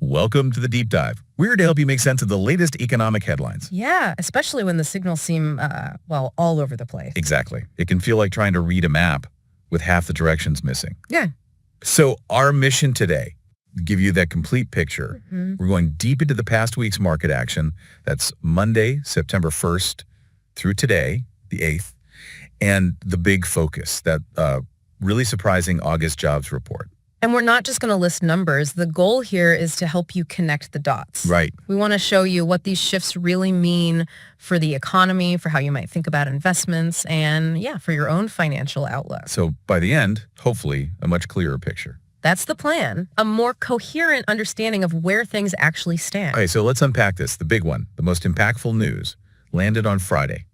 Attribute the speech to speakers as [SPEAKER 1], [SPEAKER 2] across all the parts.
[SPEAKER 1] Welcome to the Deep Dive. We're here to help you make sense of the latest economic headlines.
[SPEAKER 2] Yeah, especially when the signals seem, all over the place.
[SPEAKER 1] Exactly. It can feel like trying to read a map with half the directions missing.
[SPEAKER 2] Yeah.
[SPEAKER 1] So our mission today, give you that complete picture. We're going deep into the past week's market action. That's Monday, September 1st through today, the 8th, and the big focus, that really surprising August jobs report.
[SPEAKER 2] And we're not just going to list numbers. The goal here is to help you connect the dots.
[SPEAKER 1] Right.
[SPEAKER 2] We want to show you what these shifts really mean for the economy, for how you might think about investments, and for your own financial outlook.
[SPEAKER 1] So by the end, hopefully, a much clearer picture.
[SPEAKER 2] That's the plan. A more coherent understanding of where things actually stand.
[SPEAKER 1] Okay, so let's unpack this. The big one, the most impactful news, landed on Friday.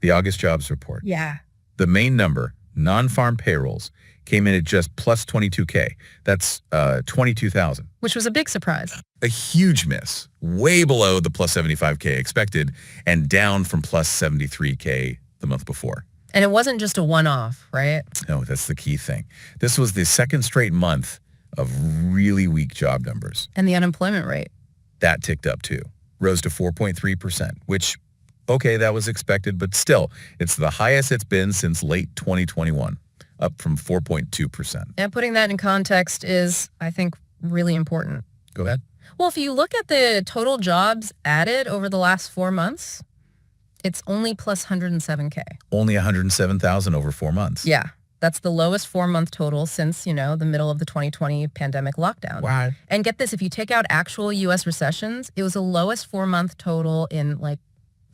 [SPEAKER 1] The August jobs report.
[SPEAKER 2] Yeah.
[SPEAKER 1] The main number, non-farm payrolls, came in at just plus 22K. That's 22,000.
[SPEAKER 2] Which was a big surprise.
[SPEAKER 1] A huge miss, way below the plus 75K expected, and down from plus 73K the month before.
[SPEAKER 2] And it wasn't just a one-off, right?
[SPEAKER 1] No, that's the key thing. This was the second straight month of really weak job numbers.
[SPEAKER 2] And the unemployment rate.
[SPEAKER 1] That ticked up too, rose to 4.3%, which, okay, that was expected, but still, it's the highest it's been since late 2021. Up from 4.2%.
[SPEAKER 2] And putting that in context is, I think, really important.
[SPEAKER 1] Go ahead.
[SPEAKER 2] Well, if you look at the total jobs added over the last 4 months, it's only plus 107K.
[SPEAKER 1] Only 107,000 over 4 months.
[SPEAKER 2] Yeah. That's the lowest 4-month total since, the middle of the 2020 pandemic lockdown.
[SPEAKER 1] Wow.
[SPEAKER 2] And get this, if you take out actual U.S. recessions, it was the lowest 4-month total in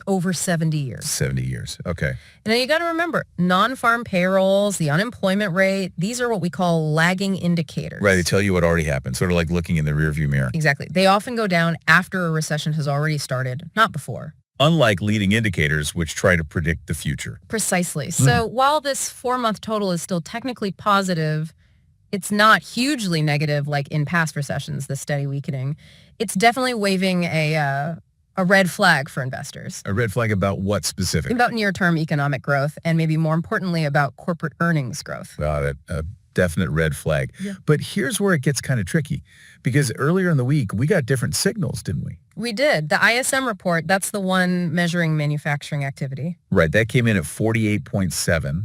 [SPEAKER 2] over 70 years.
[SPEAKER 1] 70 years. Okay.
[SPEAKER 2] And then you got to remember, non-farm payrolls, the unemployment rate, these are what we call lagging indicators.
[SPEAKER 1] Right. They tell you what already happened, sort of like looking in the rearview mirror.
[SPEAKER 2] Exactly. They often go down after a recession has already started, not before.
[SPEAKER 1] Unlike leading indicators, which try to predict the future.
[SPEAKER 2] Precisely. So while this 4-month total is still technically positive, it's not hugely negative like in past recessions, the steady weakening. It's definitely waving a red flag for investors.
[SPEAKER 1] A red flag about what specific?
[SPEAKER 2] About near-term economic growth and maybe more importantly about corporate earnings growth.
[SPEAKER 1] Got it. A definite red flag.
[SPEAKER 2] Yeah.
[SPEAKER 1] But here's where it gets kind of tricky because earlier in the week, we got different signals, didn't we?
[SPEAKER 2] We did. The ISM report, that's the one measuring manufacturing activity.
[SPEAKER 1] Right. That came in at 48.7.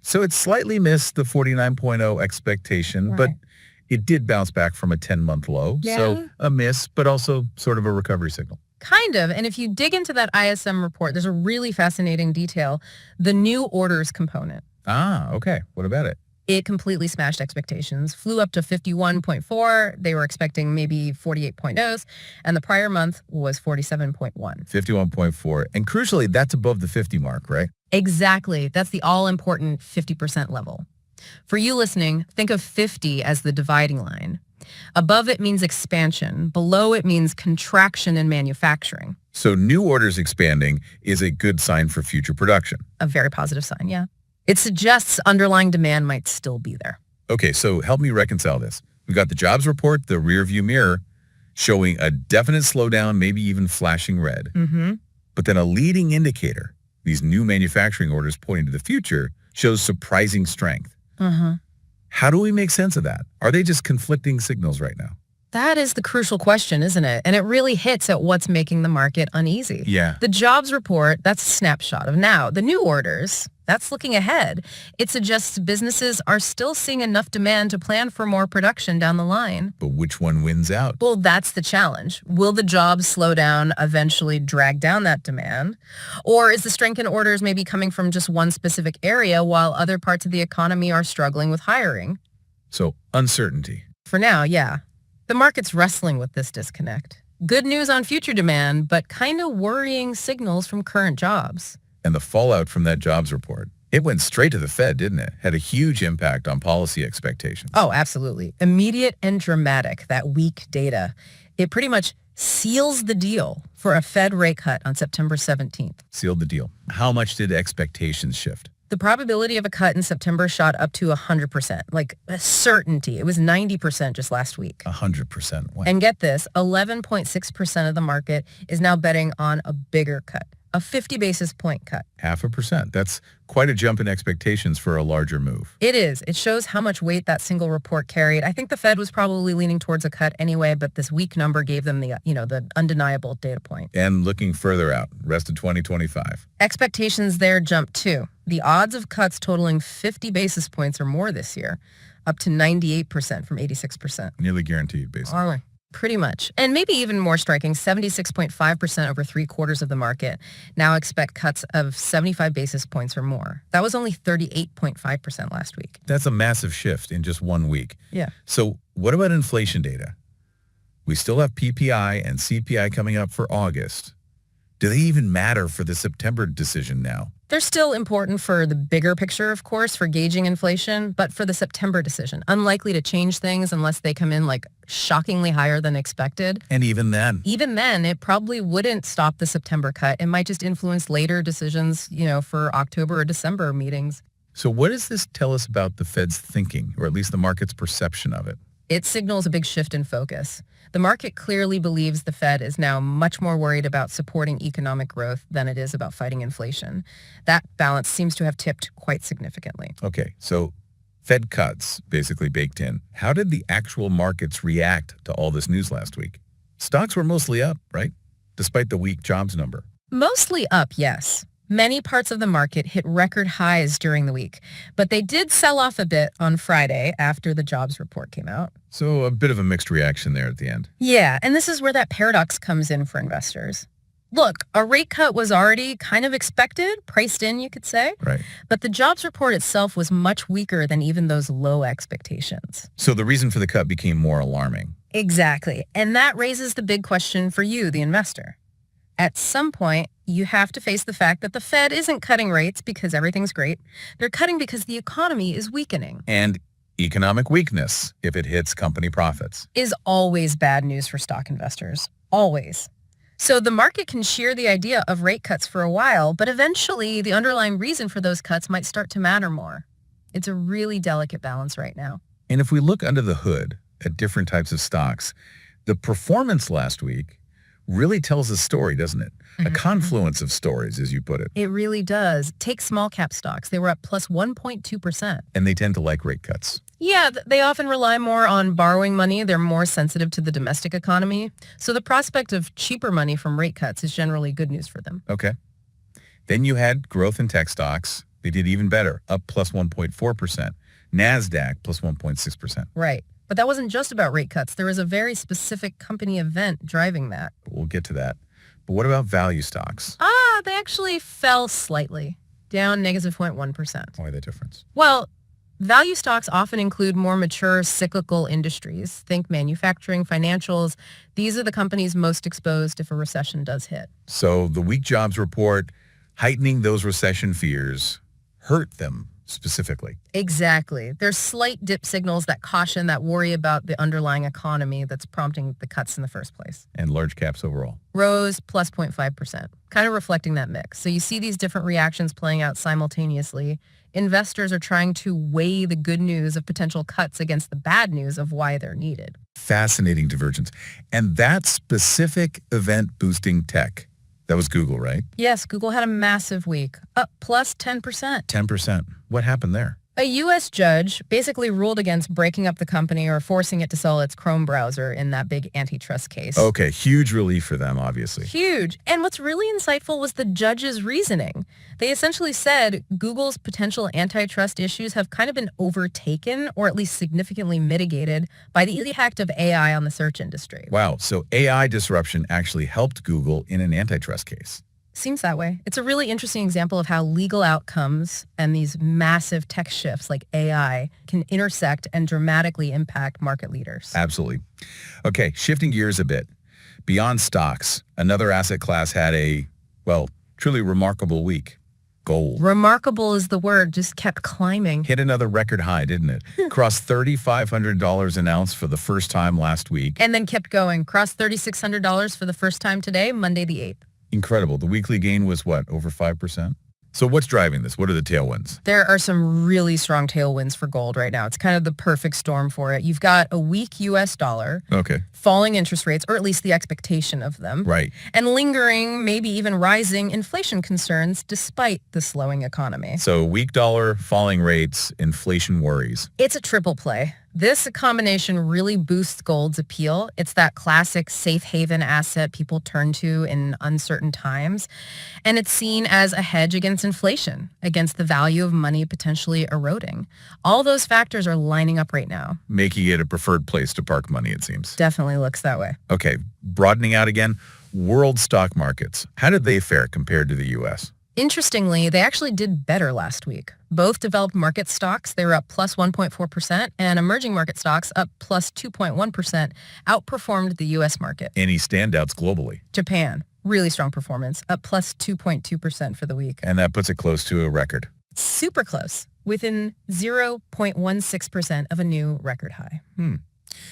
[SPEAKER 1] So it slightly missed the 49.0 expectation,
[SPEAKER 2] Right.
[SPEAKER 1] but it did bounce back from a 10-month low.
[SPEAKER 2] Yeah.
[SPEAKER 1] So a miss, but also sort of a recovery signal.
[SPEAKER 2] Kind of. And if you dig into that ISM report, there's a really fascinating detail. The new orders component.
[SPEAKER 1] Ah, okay. What about it?
[SPEAKER 2] It completely smashed expectations, flew up to 51.4. They were expecting maybe 48.0s, and the prior month was 47.1.
[SPEAKER 1] 51.4. And crucially, that's above the 50 mark, right?
[SPEAKER 2] Exactly. That's the all-important 50% level. For you listening, think of 50 as the dividing line. Above it means expansion. Below it means contraction in manufacturing.
[SPEAKER 1] So new orders expanding is a good sign for future production.
[SPEAKER 2] A very positive sign, yeah. It suggests underlying demand might still be there.
[SPEAKER 1] Okay, so help me reconcile this. We've got the jobs report, the rearview mirror, showing a definite slowdown, maybe even flashing red. But then a leading indicator, these new manufacturing orders pointing to the future, shows surprising strength. How do we make sense of that? Are they just conflicting signals right now?
[SPEAKER 2] That is the crucial question, isn't it? And it really hits at what's making the market uneasy.
[SPEAKER 1] Yeah.
[SPEAKER 2] The jobs report, that's a snapshot of now. The new orders, that's looking ahead. It suggests businesses are still seeing enough demand to plan for more production down the line.
[SPEAKER 1] But which one wins out?
[SPEAKER 2] Well, that's the challenge. Will the jobs slowdown eventually drag down that demand? Or is the strength in orders maybe coming from just one specific area while other parts of the economy are struggling with hiring?
[SPEAKER 1] So uncertainty.
[SPEAKER 2] For now, yeah. The market's wrestling with this disconnect. Good news on future demand, but kind of worrying signals from current jobs.
[SPEAKER 1] And the fallout from that jobs report. It went straight to the Fed, didn't it? Had a huge impact on policy expectations.
[SPEAKER 2] Oh, absolutely. Immediate and dramatic, that weak data. It pretty much seals the deal for a Fed rate cut on September 17th.
[SPEAKER 1] Sealed the deal. How much did expectations shift?
[SPEAKER 2] The probability of a cut in September shot up to 100%, like a certainty. It was 90% just last week.
[SPEAKER 1] 100%. Wow.
[SPEAKER 2] And get this, 11.6% of the market is now betting on a bigger cut. a 50 basis point cut.
[SPEAKER 1] 0.5%. That's quite a jump in expectations for a larger move.
[SPEAKER 2] It is. It shows how much weight that single report carried. I think the Fed was probably leaning towards a cut anyway, but this weak number gave them the undeniable data point.
[SPEAKER 1] And looking further out, rest of 2025.
[SPEAKER 2] Expectations there jumped too. The odds of cuts totaling 50 basis points or more this year, up to 98% from 86%.
[SPEAKER 1] Nearly guaranteed, basically.
[SPEAKER 2] Pretty much. And maybe even more striking, 76.5% over 3/4 of the market now expect cuts of 75 basis points or more. That was only 38.5% last week.
[SPEAKER 1] That's a massive shift in just 1 week.
[SPEAKER 2] Yeah.
[SPEAKER 1] So what about inflation data? We still have PPI and CPI coming up for August. Do they even matter for the September decision now?
[SPEAKER 2] They're still important for the bigger picture, of course, for gauging inflation, but for the September decision, unlikely to change things unless they come in shockingly higher than expected.
[SPEAKER 1] And even then,
[SPEAKER 2] it probably wouldn't stop the September cut. It might just influence later decisions, for October or December meetings.
[SPEAKER 1] So what does this tell us about the Fed's thinking, or at least the market's perception of it?
[SPEAKER 2] It signals a big shift in focus. The market clearly believes the Fed is now much more worried about supporting economic growth than it is about fighting inflation. That balance seems to have tipped quite significantly.
[SPEAKER 1] Okay, so Fed cuts basically baked in. How did the actual markets react to all this news last week? Stocks were mostly up, right? Despite the weak jobs number.
[SPEAKER 2] Mostly up, yes. Many parts of the market hit record highs during the week, but they did sell off a bit on Friday after the jobs report came out.
[SPEAKER 1] So a bit of a mixed reaction there at the end.
[SPEAKER 2] Yeah, and this is where that paradox comes in for investors. Look, a rate cut was already kind of expected, priced in, you could say.
[SPEAKER 1] Right.
[SPEAKER 2] But the jobs report itself was much weaker than even those low expectations.
[SPEAKER 1] So the reason for the cut became more alarming.
[SPEAKER 2] Exactly. And that raises the big question for you, the investor. At some point, you have to face the fact that the Fed isn't cutting rates because everything's great. They're cutting because the economy is weakening.
[SPEAKER 1] And economic weakness, if it hits company profits,
[SPEAKER 2] is always bad news for stock investors. Always. So the market can cheer the idea of rate cuts for a while, but eventually the underlying reason for those cuts might start to matter more. It's a really delicate balance right now.
[SPEAKER 1] And if we look under the hood at different types of stocks, the performance last week really tells a story, doesn't it? A confluence of stories, as you put it.
[SPEAKER 2] It really does. Take small cap stocks. They were up plus 1.2%.
[SPEAKER 1] And they tend to like rate cuts.
[SPEAKER 2] Yeah, they often rely more on borrowing money. They're more sensitive to the domestic economy. So the prospect of cheaper money from rate cuts is generally good news for them.
[SPEAKER 1] Okay. Then you had growth in tech stocks. They did even better, up plus 1.4%. NASDAQ plus 1.6%.
[SPEAKER 2] Right. But that wasn't just about rate cuts. There was a very specific company event driving that.
[SPEAKER 1] We'll get to that. But what about value stocks?
[SPEAKER 2] They actually fell slightly, down negative 0.1%.
[SPEAKER 1] Why the difference?
[SPEAKER 2] Well, value stocks often include more mature cyclical industries. Think manufacturing, financials. These are the companies most exposed if a recession does hit.
[SPEAKER 1] So the weak jobs report, heightening those recession fears, hurt them specifically.
[SPEAKER 2] Exactly. There's slight dip signals that caution, that worry about the underlying economy that's prompting the cuts in the first place.
[SPEAKER 1] And large caps overall.
[SPEAKER 2] Rose plus 0.5%, kind of reflecting that mix. So you see these different reactions playing out simultaneously. Investors are trying to weigh the good news of potential cuts against the bad news of why they're needed.
[SPEAKER 1] Fascinating divergence. And that specific event boosting tech, that was Google, right?
[SPEAKER 2] Yes, Google had a massive week, up plus 10%.
[SPEAKER 1] 10%. What happened there?
[SPEAKER 2] A U.S. judge basically ruled against breaking up the company or forcing it to sell its Chrome browser in that big antitrust case.
[SPEAKER 1] Okay, huge relief for them, obviously.
[SPEAKER 2] Huge. And what's really insightful was the judge's reasoning. They essentially said Google's potential antitrust issues have kind of been overtaken or at least significantly mitigated by the impact of AI on the search industry.
[SPEAKER 1] Wow, so AI disruption actually helped Google in an antitrust case.
[SPEAKER 2] Seems that way. It's a really interesting example of how legal outcomes and these massive tech shifts like AI can intersect and dramatically impact market leaders.
[SPEAKER 1] Absolutely. Okay, shifting gears a bit. Beyond stocks, another asset class had a, truly remarkable week. Gold.
[SPEAKER 2] Remarkable is the word, just kept climbing.
[SPEAKER 1] Hit another record high, didn't it? Crossed $3,500 an ounce for the first time last week.
[SPEAKER 2] And then kept going. Crossed $3,600 for the first time today, Monday the 8th.
[SPEAKER 1] Incredible. The weekly gain was what, over 5%? So what's driving this? What are the tailwinds?
[SPEAKER 2] There are some really strong tailwinds for gold right now. It's kind of the perfect storm for it. You've got a weak U.S. dollar,
[SPEAKER 1] Okay.
[SPEAKER 2] falling interest rates, or at least the expectation of them,
[SPEAKER 1] Right.
[SPEAKER 2] and lingering, maybe even rising inflation concerns despite the slowing economy.
[SPEAKER 1] So weak dollar, falling rates, inflation worries.
[SPEAKER 2] It's a triple play. This combination really boosts gold's appeal. It's that classic safe haven asset people turn to in uncertain times. And it's seen as a hedge against inflation, against the value of money potentially eroding. All those factors are lining up right now.
[SPEAKER 1] Making it a preferred place to park money, it seems.
[SPEAKER 2] Definitely looks that way.
[SPEAKER 1] Okay, broadening out again, world stock markets. How did they fare compared to the U.S.?
[SPEAKER 2] Interestingly, they actually did better last week. Both developed market stocks, they were up plus 1.4%, and emerging market stocks up plus 2.1%, outperformed the U.S. market.
[SPEAKER 1] Any standouts globally?
[SPEAKER 2] Japan, really strong performance, up plus 2.2% for the week.
[SPEAKER 1] And that puts it close to a record.
[SPEAKER 2] Super close, within 0.16% of a new record high.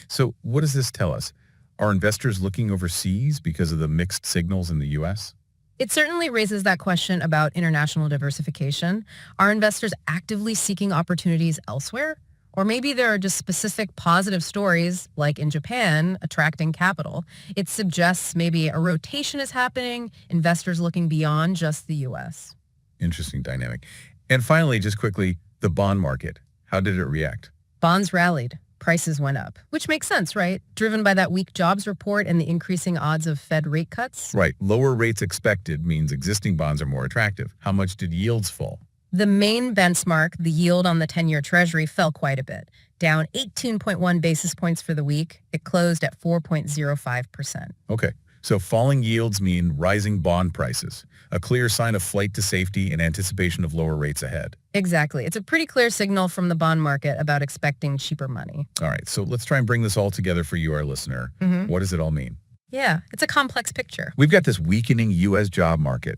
[SPEAKER 1] So what does this tell us? Are investors looking overseas because of the mixed signals in the U.S.?
[SPEAKER 2] It certainly raises that question about international diversification. Are investors actively seeking opportunities elsewhere? Or maybe there are just specific positive stories, like in Japan, attracting capital. It suggests maybe a rotation is happening, investors looking beyond just the U.S.
[SPEAKER 1] Interesting dynamic. And finally, just quickly, the bond market. How did it react?
[SPEAKER 2] Bonds rallied. Prices went up, which makes sense, right? Driven by that weak jobs report and the increasing odds of Fed rate cuts.
[SPEAKER 1] Right. Lower rates expected means existing bonds are more attractive. How much did yields fall?
[SPEAKER 2] The main benchmark, the yield on the 10-year Treasury, fell quite a bit, down 18.1 basis points for the week. It closed at 4.05%.
[SPEAKER 1] Okay. So falling yields mean rising bond prices, a clear sign of flight to safety in anticipation of lower rates ahead.
[SPEAKER 2] Exactly. It's a pretty clear signal from the bond market about expecting cheaper money.
[SPEAKER 1] All right. So let's try and bring this all together for you, our listener. What does it all mean?
[SPEAKER 2] Yeah, it's a complex picture.
[SPEAKER 1] We've got this weakening U.S. job market,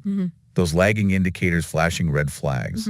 [SPEAKER 1] those lagging indicators flashing red flags.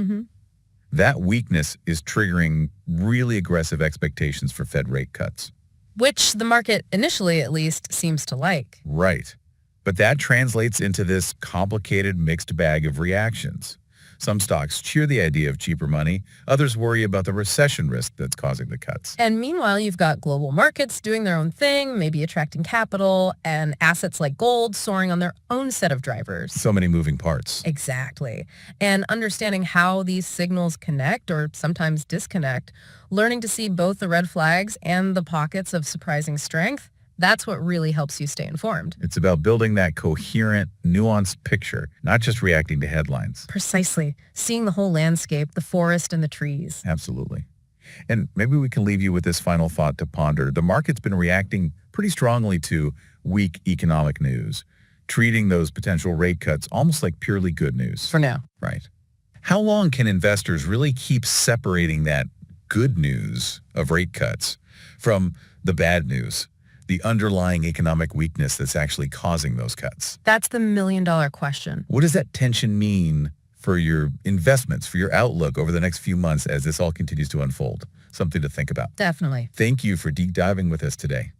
[SPEAKER 1] That weakness is triggering really aggressive expectations for Fed rate cuts.
[SPEAKER 2] Which the market, initially at least, seems to like.
[SPEAKER 1] Right. But that translates into this complicated mixed bag of reactions. Some stocks cheer the idea of cheaper money. Others worry about the recession risk that's causing the cuts.
[SPEAKER 2] And meanwhile, you've got global markets doing their own thing, maybe attracting capital, and assets like gold soaring on their own set of drivers.
[SPEAKER 1] So many moving parts.
[SPEAKER 2] Exactly. And understanding how these signals connect or sometimes disconnect, learning to see both the red flags and the pockets of surprising strength, that's what really helps you stay informed.
[SPEAKER 1] It's about building that coherent, nuanced picture, not just reacting to headlines.
[SPEAKER 2] Precisely. Seeing the whole landscape, the forest and the trees.
[SPEAKER 1] Absolutely. And maybe we can leave you with this final thought to ponder. The market's been reacting pretty strongly to weak economic news, treating those potential rate cuts almost like purely good news.
[SPEAKER 2] For now.
[SPEAKER 1] Right. How long can investors really keep separating that good news of rate cuts from the bad news, the underlying economic weakness that's actually causing those cuts?
[SPEAKER 2] That's the million-dollar question.
[SPEAKER 1] What does that tension mean for your investments, for your outlook over the next few months as this all continues to unfold? Something to think about.
[SPEAKER 2] Definitely.
[SPEAKER 1] Thank you for deep diving with us today.